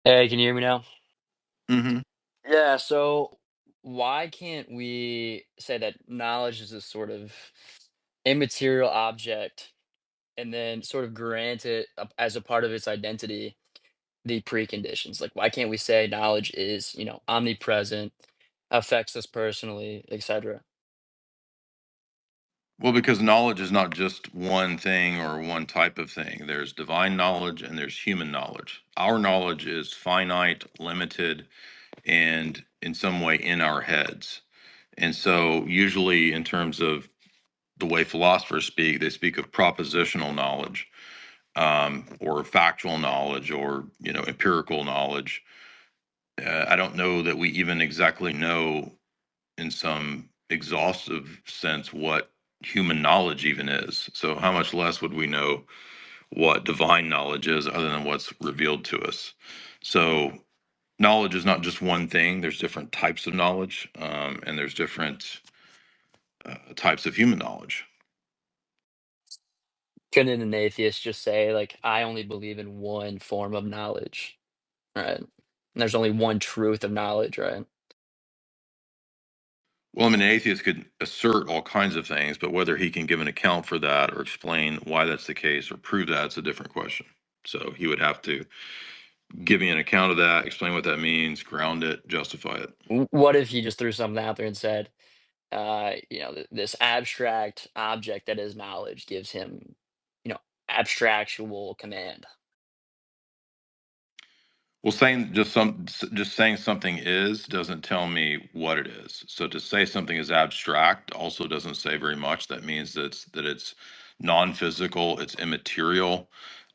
Hey, can you hear me now? Mhm. Yeah, so why can't we say that knowledge is this sort of immaterial object and then sort of grant it as a part of its identity the preconditions? Like, why can't we say knowledge is, omnipresent, affects us personally, etc.? Well, because knowledge is not just one thing or one type of thing. There's divine knowledge and there's human knowledge. Our knowledge is finite, limited, and in some way in our heads. And so, usually, in terms of the way philosophers speak, they speak of propositional knowledge, or factual knowledge, or empirical knowledge. I don't know that we even exactly know in some exhaustive sense what human knowledge even is. So, how much less would we know what divine knowledge is other than what's revealed to us? So, knowledge is not just one thing, there's different types of knowledge, and there's different types of human knowledge. Couldn't an atheist just say, like, I only believe in one form of knowledge, right? And there's only one truth of knowledge, right? Well, I mean, an atheist could assert all kinds of things, but whether he can give an account for that or explain why that's the case or prove that's a different question. So he would have to give me an account of that, explain what that means, ground it, justify it. What if he just threw something out there and said, this abstract object that is knowledge gives him, abstractual command. Well, just saying something is doesn't tell me what it is. So to say something is abstract also doesn't say very much. That means that it's non-physical, it's immaterial.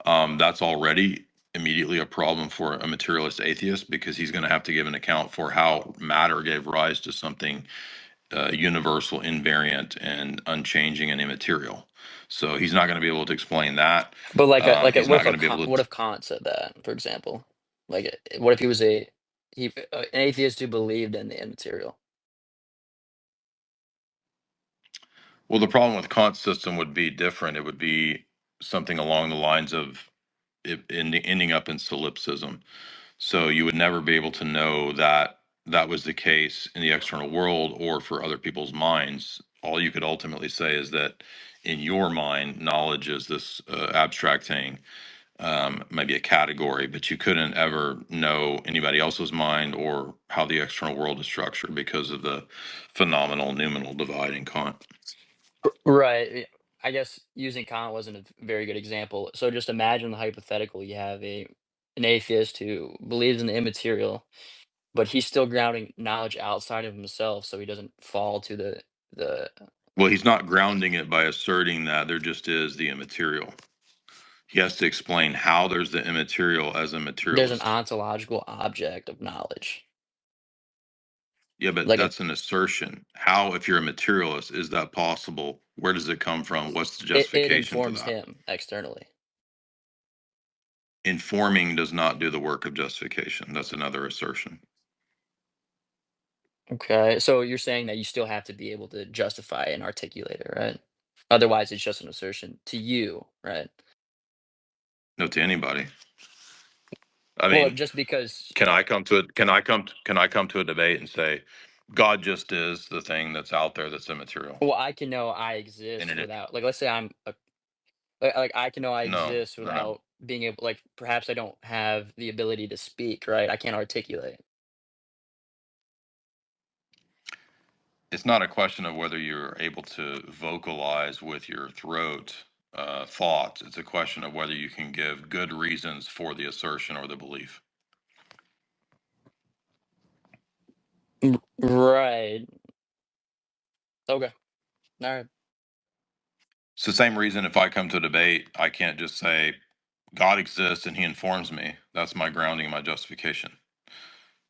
That's already immediately a problem for a materialist atheist because he's going to have to give an account for how matter gave rise to something universal, invariant, and unchanging and immaterial. So he's not going to be able to explain that. But He's not going to be able what to. if Kant said that, for example? What if he was an atheist who believed in the immaterial? Well, the problem with Kant's system would be different. It would be something along the lines of ending up in solipsism. So you would never be able to know that that was the case in the external world or for other people's minds. All you could ultimately say is that in your mind, knowledge is this abstract thing, maybe a category, but you couldn't ever know anybody else's mind or how the external world is structured because of the phenomenal noumenal divide in Kant. Right. I guess using Kant wasn't a very good example. So just imagine the hypothetical: you have an atheist who believes in the immaterial, but he's still grounding knowledge outside of himself, so he doesn't fall to the Well, he's not grounding it by asserting that there just is the immaterial. He has to explain how there's the immaterial as a there's an materialist. ontological object of knowledge. Yeah, but Like that's an assertion. How, if you're a materialist, is that possible? Where does it come from? What's the it justification for informs that? him externally. Informing does not do the work of justification. That's another assertion. Okay. So you're saying that you still have to be able to justify and articulate it, right? Otherwise it's just an assertion to you, right? No, to anybody. I Well, mean, just because can I come to it? Can I come to a debate and say, God just is the thing that's out there that's immaterial? well, I can know I And exist it, without, like, let's say like I can know I no, exist no, no. without being able, like, perhaps I don't have the ability to speak, right? I can't articulate. It's not a question of whether you're able to vocalize with your throat thoughts. It's a question of whether you can give good reasons for the assertion or the belief. Right. Okay. All right. It's the same reason if I come to a debate, I can't just say, God exists and he informs me. That's my grounding, my justification.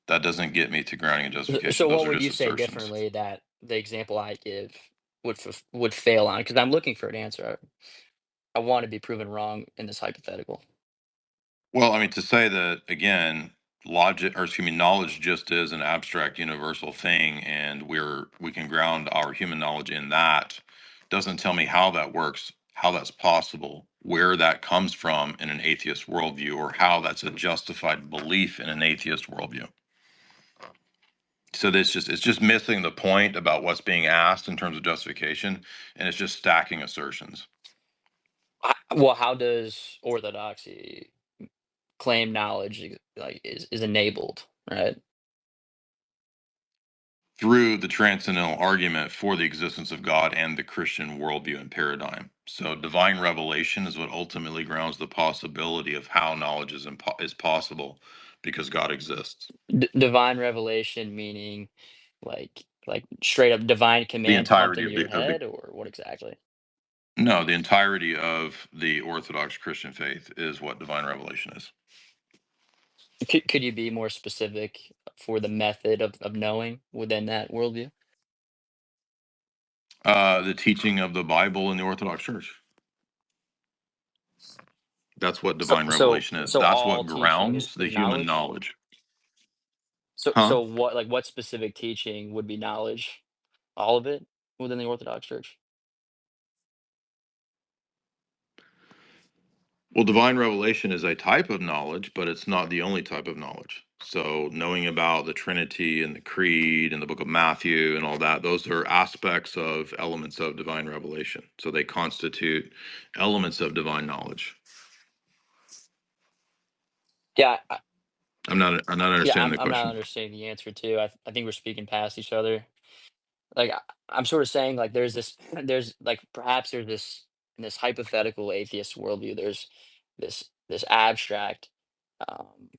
That doesn't get me to grounding and justification. So Those what are would just you say assertions. differently that the example I give would fail on? Because I'm looking for an answer. I want to be proven wrong in this hypothetical. Well, I mean, to say that again, logic or excuse me, knowledge just is an abstract universal thing, and we can ground our human knowledge in that doesn't tell me how that works, how that's possible, where that comes from in an atheist worldview, or how that's a justified belief in an atheist worldview. So it's just missing the point about what's being asked in terms of justification, and it's just stacking assertions. Well, how does orthodoxy claim knowledge like is enabled, right? Through the transcendental argument for the existence of God and the Christian worldview and paradigm. So, divine revelation is what ultimately grounds the possibility of how knowledge is possible because God exists. Divine revelation meaning like straight up divine The commands pumped entirety into of your the head, or what exactly? no, the entirety of the Orthodox Christian faith is what divine revelation is. Could you be more specific for the method of knowing within that worldview? The teaching of the Bible in the Orthodox Church. That's what So divine so revelation is. so That's all what teaching grounds the is human knowledge. knowledge. Huh? So what specific teaching would be knowledge? All of it within the Orthodox Church? Well, divine revelation is a type of knowledge, but it's not the only type of knowledge. So, knowing about the Trinity and the Creed and the book of Matthew and all that, those are aspects of elements of divine revelation. So, they constitute elements of divine knowledge. Yeah, I'm not yeah, understanding the I'm not question. understanding the answer too. I think we're speaking past each other. Like I'm sort of saying like there's this there's like perhaps there's this in this hypothetical atheist worldview there's this abstract um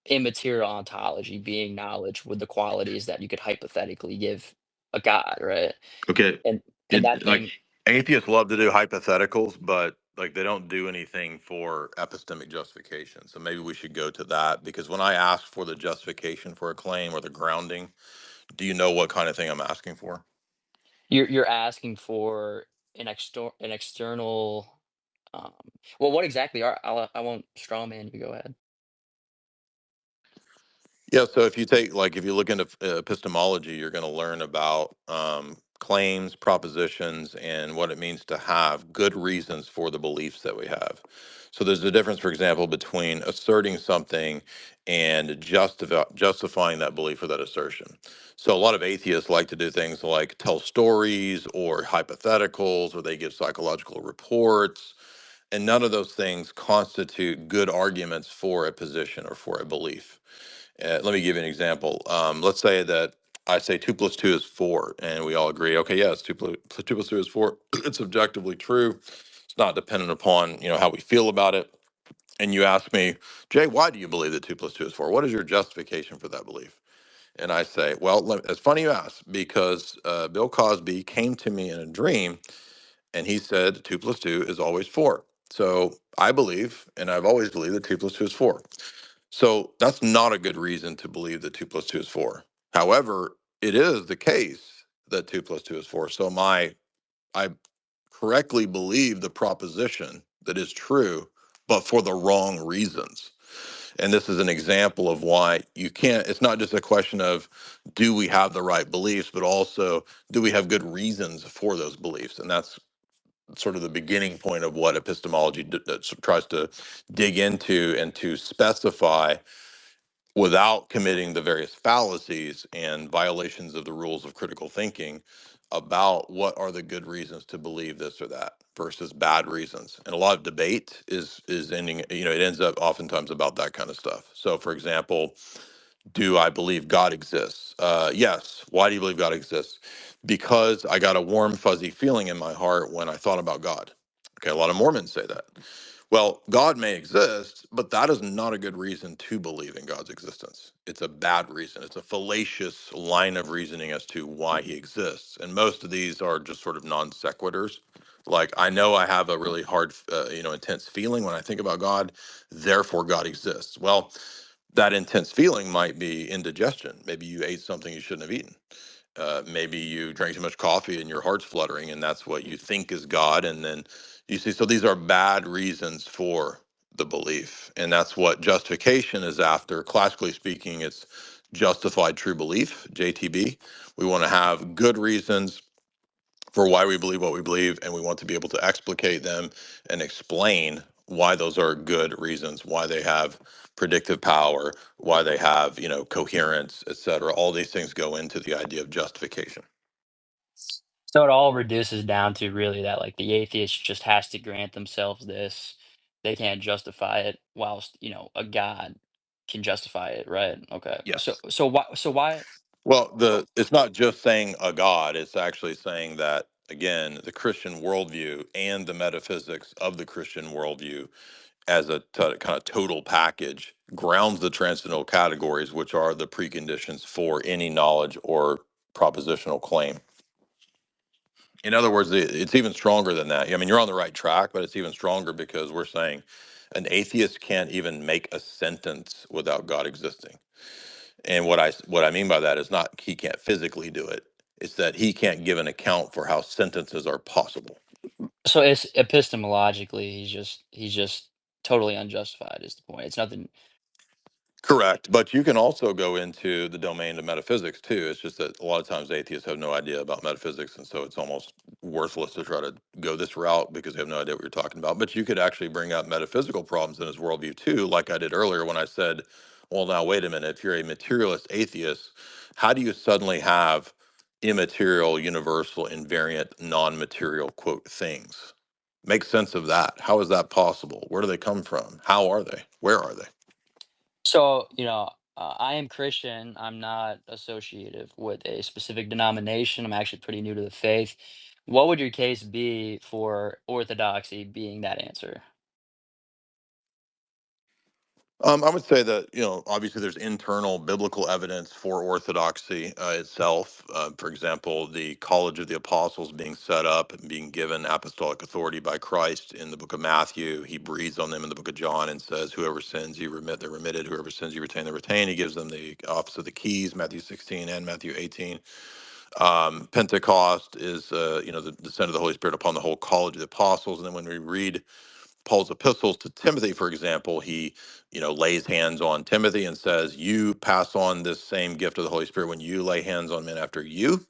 immaterial ontology being knowledge with the qualities that you could hypothetically give a god, right? Okay. And that Like thing atheists love to do hypotheticals, but like they don't do anything for epistemic justification. So maybe we should go to that because when I ask for the justification for a claim or the grounding, do you know what kind of thing I'm asking for? you're asking for an external um well what exactly are I won't straw man you, go ahead. Yeah, so if you take like if you look into epistemology, you're going to learn about claims, propositions, and what it means to have good reasons for the beliefs that we have. So there's a difference, for example, between asserting something and justifying that belief or that assertion. So a lot of atheists like to do things like tell stories or hypotheticals, or they give psychological reports, and none of those things constitute good arguments for a position or for a belief. Let me give you an example. Let's say that I say 2 + 2 is 4, and we all agree. Okay, yes, 2 + 2 is 4. It's objectively true. It's not dependent upon how we feel about it. And you ask me, Jay, why do you believe that 2 + 2 is 4? What is your justification for that belief? And I say, well, it's funny you ask because Bill Cosby came to me in a dream, and he said 2 + 2 is always 4. So I believe, and I've always believed that 2 + 2 is 4. So that's not a good reason to believe that 2 + 2 is 4. However, it is the case that 2 + 2 is 4. So I correctly believe the proposition that is true, but for the wrong reasons. And this is an example of why you can't, it's not just a question of do we have the right beliefs, but also do we have good reasons for those beliefs? And that's sort of the beginning point of what epistemology tries to dig into and to specify without committing the various fallacies and violations of the rules of critical thinking about what are the good reasons to believe this or that versus bad reasons. And a lot of debate is ending, it ends up oftentimes about that kind of stuff. So for example, do I believe God exists? Yes. Why do you believe God exists? Because I got a warm fuzzy feeling in my heart when I thought about God. Okay, a lot of Mormons say that. Well, God may exist, but that is not a good reason to believe in God's existence. It's a bad reason. It's a fallacious line of reasoning as to why he exists. And most of these are just sort of non sequiturs. Like, I know I have a really hard, intense feeling when I think about God, therefore God exists. Well, that intense feeling might be indigestion. Maybe you ate something you shouldn't have eaten. Maybe you drank too much coffee and your heart's fluttering, and that's what you think is God. And then you see, so these are bad reasons for the belief. And that's what justification is after. Classically speaking, it's justified true belief, JTB. We want to have good reasons for why we believe what we believe, and we want to be able to explicate them and explain why those are good reasons, why they have predictive power, why they have, coherence, etc. All these things go into the idea of justification. So it all reduces down to really that like the atheist just has to grant themselves this. They can't justify it whilst, a God can justify it, right? Okay. So Yes. so why Well, the it's not just saying a God, it's actually saying that again, the Christian worldview and the metaphysics of the Christian worldview as a kind of total package grounds the transcendental categories, which are the preconditions for any knowledge or propositional claim. In other words, it's even stronger than that. I mean, you're on the right track, but it's even stronger because we're saying an atheist can't even make a sentence without God existing. And what I mean by that is not he can't physically do it. It's that he can't give an account for how sentences are possible. so it's epistemologically he's just totally unjustified is the point. It's nothing. Correct. But you can also go into the domain of metaphysics too. It's just that a lot of times atheists have no idea about metaphysics. And so it's almost worthless to try to go this route because they have no idea what you're talking about. But you could actually bring up metaphysical problems in his worldview too, like I did earlier when I said, well, now, wait a minute. If you're a materialist atheist, how do you suddenly have immaterial, universal, invariant, non material, quote, things? Make sense of that. How is that possible? Where do they come from? How are they? Where are they? So, I am Christian. I'm not associated with a specific denomination. I'm actually pretty new to the faith. What would your case be for orthodoxy being that answer? I would say that, obviously there's internal biblical evidence for orthodoxy itself. For example, the College of the Apostles being set up and being given apostolic authority by Christ in the book of Matthew. He breathes on them in the book of John and says, whoever sins, you remit, they're remitted. Whoever sins, you retain, they retain. He gives them the office of the keys, Matthew 16 and Matthew 18. Pentecost is, the descent of the Holy Spirit upon the whole College of the Apostles. And then when we read Paul's epistles to Timothy, for example, he, lays hands on Timothy and says, "You pass on this same gift of the Holy Spirit when you lay hands on men after you."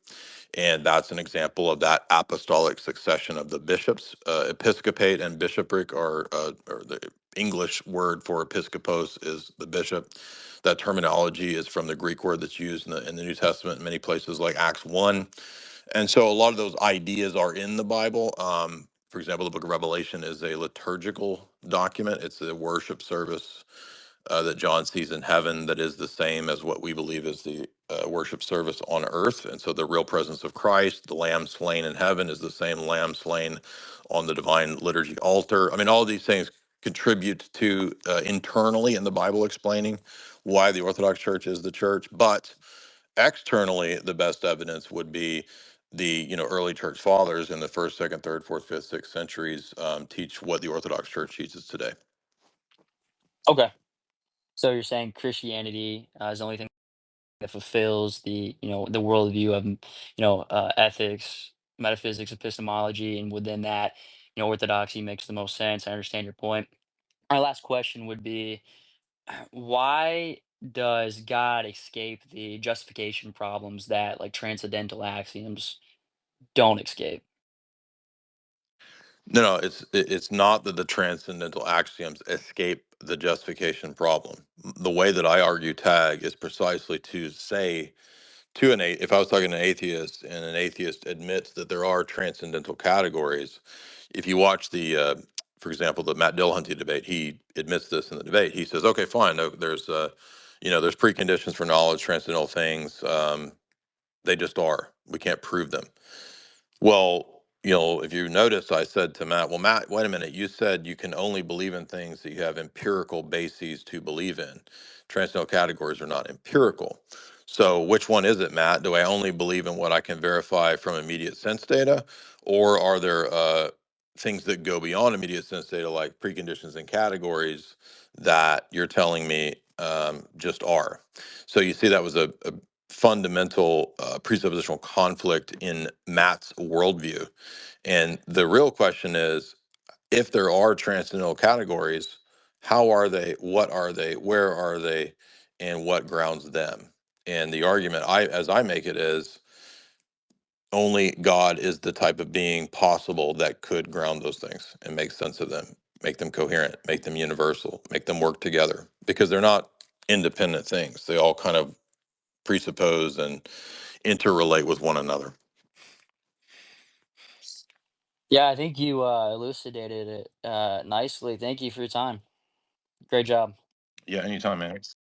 And that's an example of that apostolic succession of the bishops. Episcopate and bishopric are the English word for episcopos is the bishop. That terminology is from the Greek word that's used in the New Testament in many places, like Acts 1. And so a lot of those ideas are in the Bible. For example, the book of Revelation is a liturgical document. It's a worship service that John sees in heaven that is the same as what we believe is the worship service on earth. And so the real presence of Christ, the lamb slain in heaven, is the same lamb slain on the divine liturgy altar. I mean, all of these things contribute to internally in the Bible explaining why the Orthodox Church is the church. But externally, the best evidence would be the early church fathers in the first, second, third, fourth, fifth, sixth centuries teach what the Orthodox Church teaches today. Okay. So you're saying Christianity is the only thing that fulfills the worldview of ethics, metaphysics, epistemology, and within that, orthodoxy makes the most sense. I understand your point. Our last question would be, why does God escape the justification problems that like transcendental axioms don't escape? No, no, it's not that the transcendental axioms escape the justification problem. The way that I argue tag is precisely to say to if I was talking to an atheist and an atheist admits that there are transcendental categories, if you watch for example, the Matt Dillahunty debate, he admits this in the debate. He says, okay, fine, no, there's preconditions for knowledge, transcendental things. They just are. We can't prove them. Well, if you notice, I said to Matt, well, Matt, wait a minute. You said you can only believe in things that you have empirical bases to believe in. Transcendental categories are not empirical. So, which one is it, Matt? Do I only believe in what I can verify from immediate sense data? Or are there things that go beyond immediate sense data, like preconditions and categories, that you're telling me just are? So, you see, that was a fundamental presuppositional conflict in Matt's worldview. And the real question is, if there are transcendental categories, how are they? What are they? Where are they? And what grounds them? And the argument as I make it is, only God is the type of being possible that could ground those things and make sense of them, make them coherent, make them universal, make them work together, because they're not independent things. They all kind of presuppose and interrelate with one another. Yeah, I think you elucidated it nicely. Thank you for your time. Great job. Yeah, anytime, man.